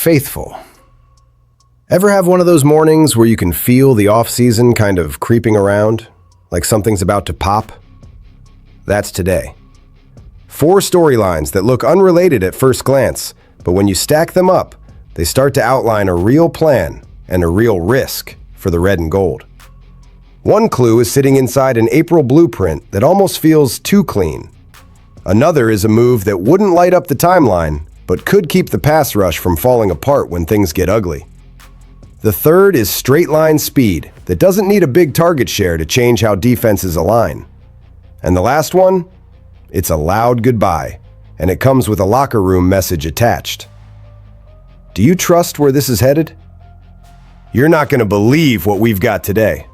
faithful. Ever have one of those mornings where you can feel the off-season kind of creeping around, like something's about to pop? That's today. 4 storylines that look unrelated at first glance, but when you stack them up, they start to outline a real plan and a real risk for the red and gold. One clue is sitting inside an April blueprint that almost feels too clean. Another is a move that wouldn't light up the timeline, but could keep the pass rush from falling apart when things get ugly. The third is straight-line speed that doesn't need a big target share to change how defenses align. And the last one? It's a loud goodbye, and it comes with a locker room message attached. Do you trust where this is headed? You're not going to believe what we've got today.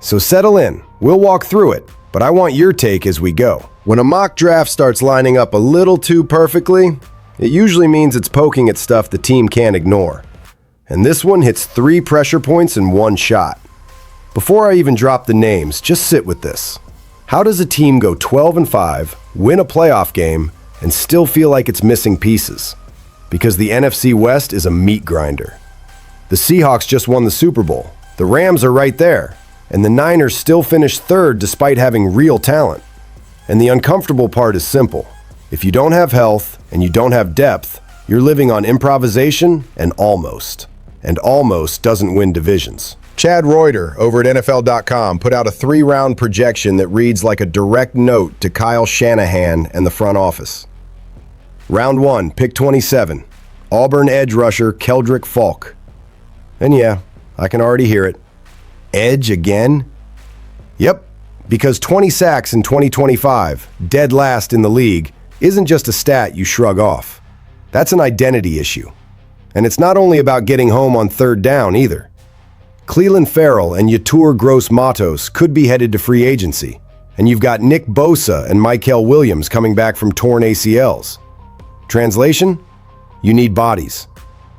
So settle in, we'll walk through it, but I want your take as we go. When a mock draft starts lining up a little too perfectly, it usually means it's poking at stuff the team can't ignore. And this one hits 3 pressure points in one shot. Before I even drop the names, just sit with this. How does a team go 12-5, win a playoff game, and still feel like it's missing pieces? Because the NFC West is a meat grinder. The Seahawks just won the Super Bowl. The Rams are right there. And the Niners still finished 3rd despite having real talent. And the uncomfortable part is simple. If you don't have health and you don't have depth, you're living on improvisation and almost. And almost doesn't win divisions. Chad Reuter over at NFL.com put out a 3-round projection that reads like a direct note to Kyle Shanahan and the front office. Round 1, pick 27, Auburn edge rusher Keldrick Falk. And yeah, I can already hear it. Edge again? Yep, because 20 sacks in 2025, dead last in the league, isn't just a stat you shrug off. That's an identity issue. And it's not only about getting home on 3rd down either. Cleveland Farrell and Yetur Gross-Matos could be headed to free agency, and you've got Nick Bosa and Mykel Williams coming back from torn ACLs. Translation? You need bodies.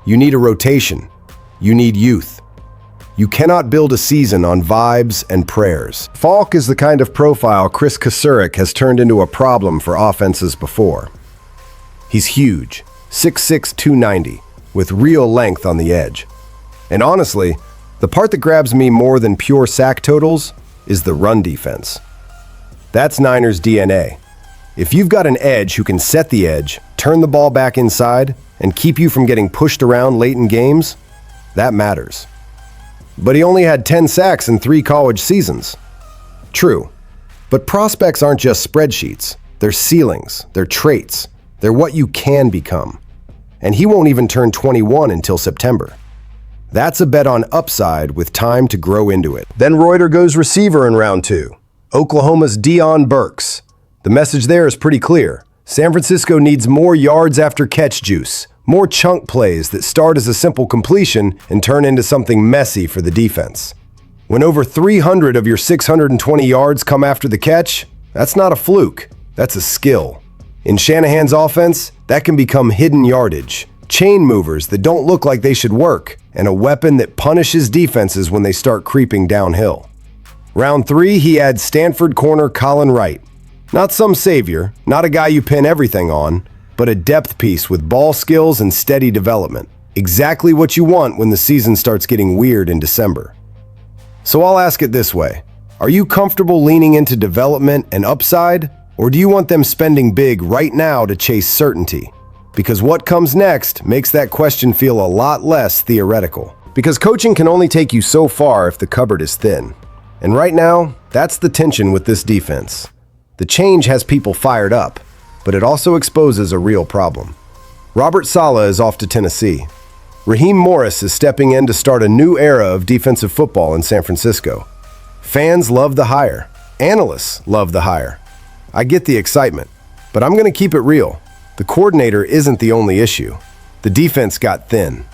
You need a rotation. You need youth. You cannot build a season on vibes and prayers. Falk is the kind of profile Chris Kasurek has turned into a problem for offenses before. He's huge, 6'6", 290, with real length on the edge. And honestly, the part that grabs me more than pure sack totals is the run defense. That's Niners DNA. If you've got an edge who can set the edge, turn the ball back inside, and keep you from getting pushed around late in games, that matters. But he only had 10 sacks in 3 college seasons. True, but prospects aren't just spreadsheets. They're ceilings, they're traits, they're what you can become. And he won't even turn 21 until September. That's a bet on upside with time to grow into it. Then Reuter goes receiver in round 2. Oklahoma's Deion Burks. The message there is pretty clear. San Francisco needs more yards after catch juice, more chunk plays that start as a simple completion and turn into something messy for the defense. When over 300 of your 620 yards come after the catch, that's not a fluke, that's a skill. In Shanahan's offense, that can become hidden yardage, chain movers that don't look like they should work, and a weapon that punishes defenses when they start creeping downhill. Round 3, he adds Stanford corner Colin Wright. Not some savior, not a guy you pin everything on, but a depth piece with ball skills and steady development. Exactly what you want when the season starts getting weird in December. So I'll ask it this way. Are you comfortable leaning into development and upside, or do you want them spending big right now to chase certainty? Because what comes next makes that question feel a lot less theoretical. Because coaching can only take you so far if the cupboard is thin. And right now, that's the tension with this defense. The change has people fired up, but it also exposes a real problem. Robert Saleh is off to Tennessee. Raheem Morris is stepping in to start a new era of defensive football in San Francisco. Fans love the hire. Analysts love the hire. I get the excitement, but I'm going to keep it real. The coordinator isn't the only issue. The defense got thin.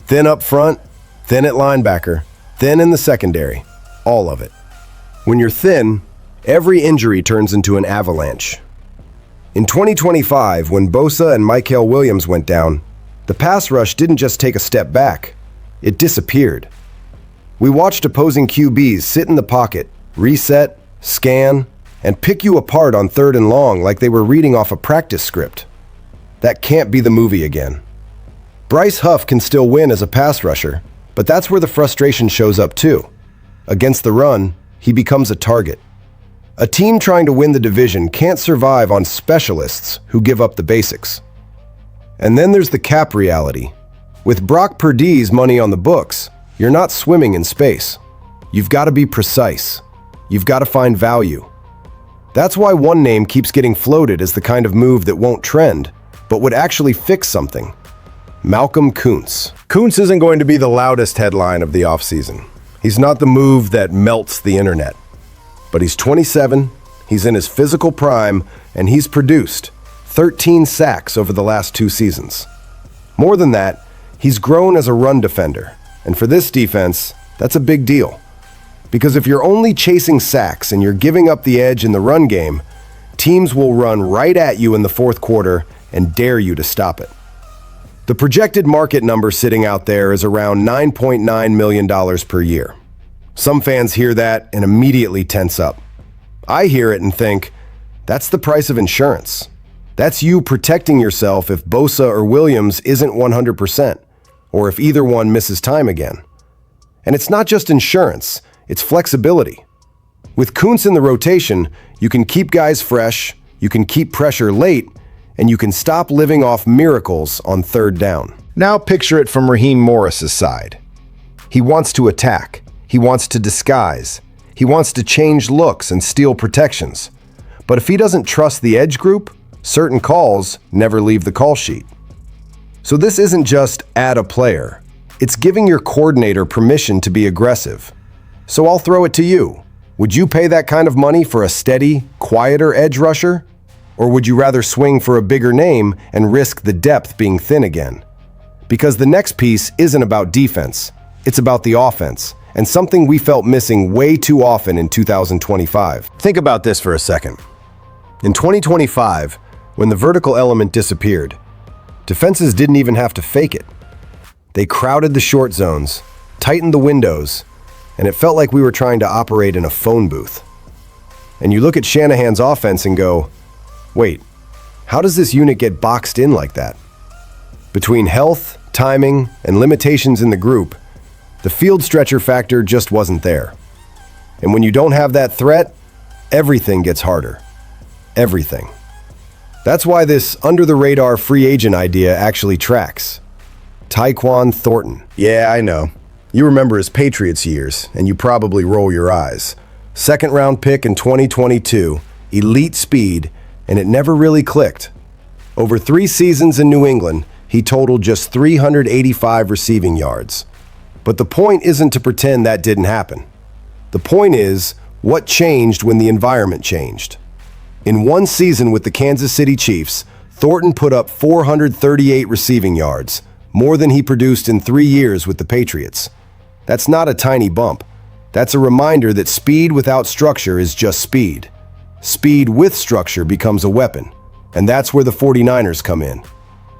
Thin up front, thin at linebacker, thin in the secondary. All of it. When you're thin, every injury turns into an avalanche. In 2025, when Bosa and Mykel Williams went down, the pass rush didn't just take a step back. It disappeared. We watched opposing QBs sit in the pocket, reset, scan, and pick you apart on 3rd and long like they were reading off a practice script. That can't be the movie again. Bryce Huff can still win as a pass rusher, but that's where the frustration shows up too. Against the run, he becomes a target. A team trying to win the division can't survive on specialists who give up the basics. And then there's the cap reality. With Brock Purdy's money on the books, you're not swimming in space. You've got to be precise. You've got to find value. That's why one name keeps getting floated as the kind of move that won't trend, but would actually fix something. Malcolm Kuntz. Kuntz isn't going to be the loudest headline of the offseason. He's not the move that melts the internet. But he's 27, he's in his physical prime, and he's produced 13 sacks over the last 2 seasons. More than that, he's grown as a run defender. And for this defense, that's a big deal. Because if you're only chasing sacks and you're giving up the edge in the run game, teams will run right at you in the fourth quarter and dare you to stop it. The projected market number sitting out there is around $9.9 million per year. Some fans hear that and immediately tense up. I hear it and think, that's the price of insurance. That's you protecting yourself if Bosa or Williams isn't 100%, or if either one misses time again. And it's not just insurance, it's flexibility. With Kuntz in the rotation, you can keep guys fresh, you can keep pressure late, and you can stop living off miracles on third down. Now picture it from Raheem Morris's side. He wants to attack. He wants to disguise. He wants to change looks and steal protections. But if he doesn't trust the edge group, certain calls never leave the call sheet. So this isn't just add a player. It's giving your coordinator permission to be aggressive. So I'll throw it to you. Would you pay that kind of money for a steady, quieter edge rusher? Or would you rather swing for a bigger name and risk the depth being thin again? Because the next piece isn't about defense. It's about the offense, and something we felt missing way too often in 2025. Think about this for a second. In 2025, when the vertical element disappeared, defenses didn't even have to fake it. They crowded the short zones, tightened the windows, and it felt like we were trying to operate in a phone booth. And you look at Shanahan's offense and go, wait, how does this unit get boxed in like that? Between health, timing, and limitations in the group, the field stretcher factor just wasn't there. And when you don't have that threat, everything gets harder. Everything. That's why this under-the-radar free agent idea actually tracks. Tyquan Thornton. Yeah, I know. You remember his Patriots years, and you probably roll your eyes. Second-round pick in 2022, elite speed, and it never really clicked. Over 3 seasons in New England, he totaled just 385 receiving yards. But the point isn't to pretend that didn't happen. The point is, what changed when the environment changed? In 1 season with the Kansas City Chiefs, Thornton put up 438 receiving yards, more than he produced in 3 years with the Patriots. That's not a tiny bump. That's a reminder that speed without structure is just speed. Speed with structure becomes a weapon, and that's where the 49ers come in.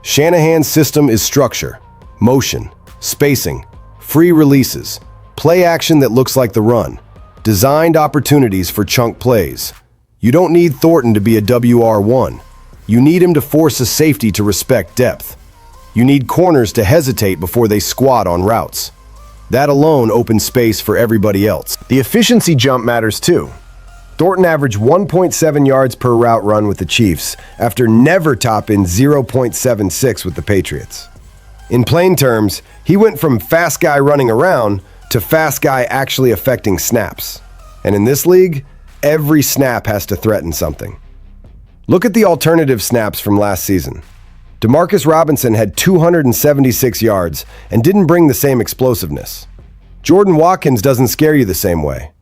Shanahan's system is structure, motion, spacing, free releases, play action that looks like the run, designed opportunities for chunk plays. You don't need Thornton to be a WR1. You need him to force a safety to respect depth. You need corners to hesitate before they squat on routes. That alone opens space for everybody else. The efficiency jump matters too. Thornton averaged 1.7 yards per route run with the Chiefs after never topping 0.76 with the Patriots. In plain terms, he went from fast guy running around to fast guy actually affecting snaps. And in this league, every snap has to threaten something. Look at the alternative snaps from last season. Demarcus Robinson had 276 yards and didn't bring the same explosiveness. Jordan Watkins doesn't scare you the same way.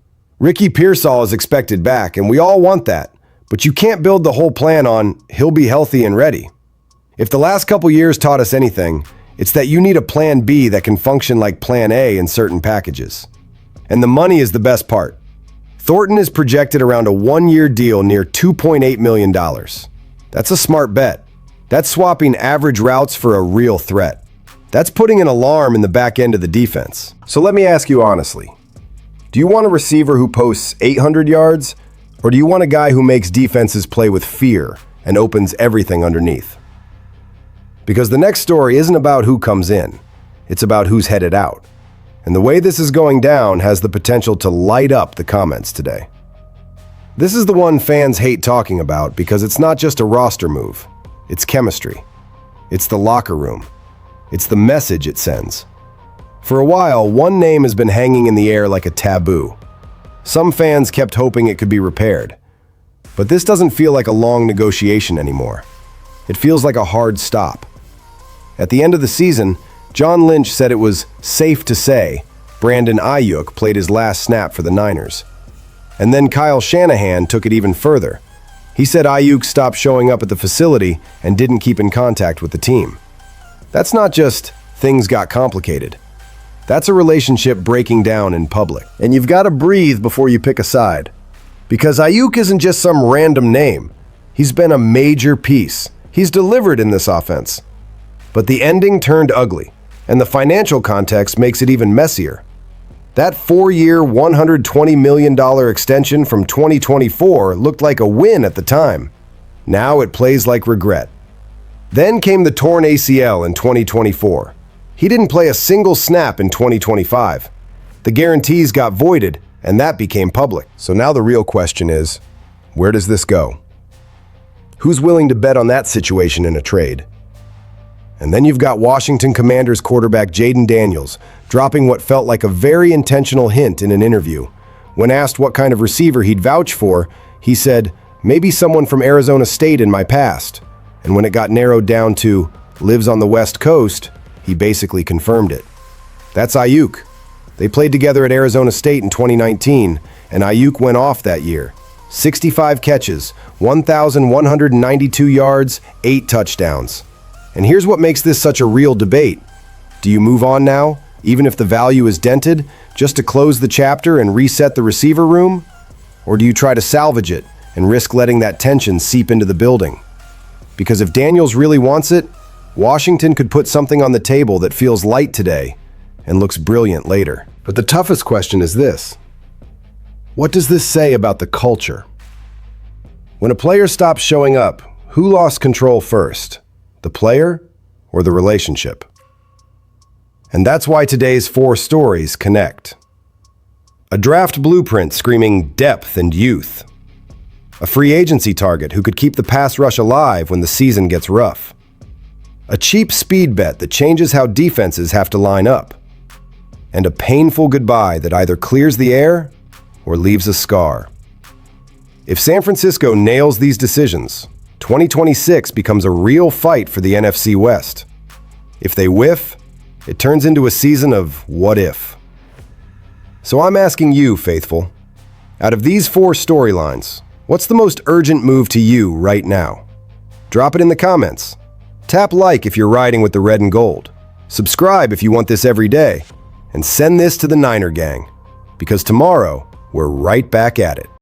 Ricky Pearsall is expected back, and we all want that, but you can't build the whole plan on he'll be healthy and ready. If the last couple years taught us anything, it's that you need a plan B that can function like plan A in certain packages. And the money is the best part. Thornton is projected around a 1-year deal near $2.8 million. That's a smart bet. That's swapping average routes for a real threat. That's putting an alarm in the back end of the defense. So let me ask you honestly. Do you want a receiver who posts 800 yards, or do you want a guy who makes defenses play with fear and opens everything underneath? Because the next story isn't about who comes in, it's about who's headed out. And the way this is going down has the potential to light up the comments today. This is the one fans hate talking about because it's not just a roster move. It's chemistry. It's the locker room. It's the message it sends. For a while, one name has been hanging in the air like a taboo. Some fans kept hoping it could be repaired. But this doesn't feel like a long negotiation anymore. It feels like a hard stop. At the end of the season, John Lynch said it was safe to say Brandon Aiyuk played his last snap for the Niners. And then Kyle Shanahan took it even further. He said Aiyuk stopped showing up at the facility and didn't keep in contact with the team. That's not just things got complicated. That's a relationship breaking down in public. And you've got to breathe before you pick a side. Because Aiyuk isn't just some random name. He's been a major piece. He's delivered in this offense. But the ending turned ugly, and the financial context makes it even messier. That 4-year, $120 million extension from 2024 looked like a win at the time. Now it plays like regret. Then came the torn ACL in 2024. He didn't play a single snap in 2025. The guarantees got voided, and that became public. So now the real question is, where does this go? Who's willing to bet on that situation in a trade? And then you've got Washington Commanders quarterback Jaden Daniels dropping what felt like a very intentional hint in an interview. When asked what kind of receiver he'd vouch for, he said, "Maybe someone from Arizona State in my past." And when it got narrowed down to lives on the West Coast, he basically confirmed it. That's Aiyuk. They played together at Arizona State in 2019, and Aiyuk went off that year. 65 catches, 1,192 yards, 8 touchdowns. And here's what makes this such a real debate. Do you move on now, even if the value is dented, just to close the chapter and reset the receiver room? Or do you try to salvage it and risk letting that tension seep into the building? Because if Daniels really wants it, Washington could put something on the table that feels light today and looks brilliant later. But the toughest question is this. What does this say about the culture? When a player stops showing up, who lost control first? The player or the relationship? And that's why today's 4 stories connect. A draft blueprint screaming depth and youth. A free agency target who could keep the pass rush alive when the season gets rough. A cheap speed bet that changes how defenses have to line up. And a painful goodbye that either clears the air or leaves a scar. If San Francisco nails these decisions, 2026 becomes a real fight for the NFC West. If they whiff, it turns into a season of what if. So I'm asking you, faithful, out of these 4 storylines, what's the most urgent move to you right now? Drop it in the comments. Tap like if you're riding with the red and gold. Subscribe if you want this every day. And send this to the Niner gang, because tomorrow we're right back at it.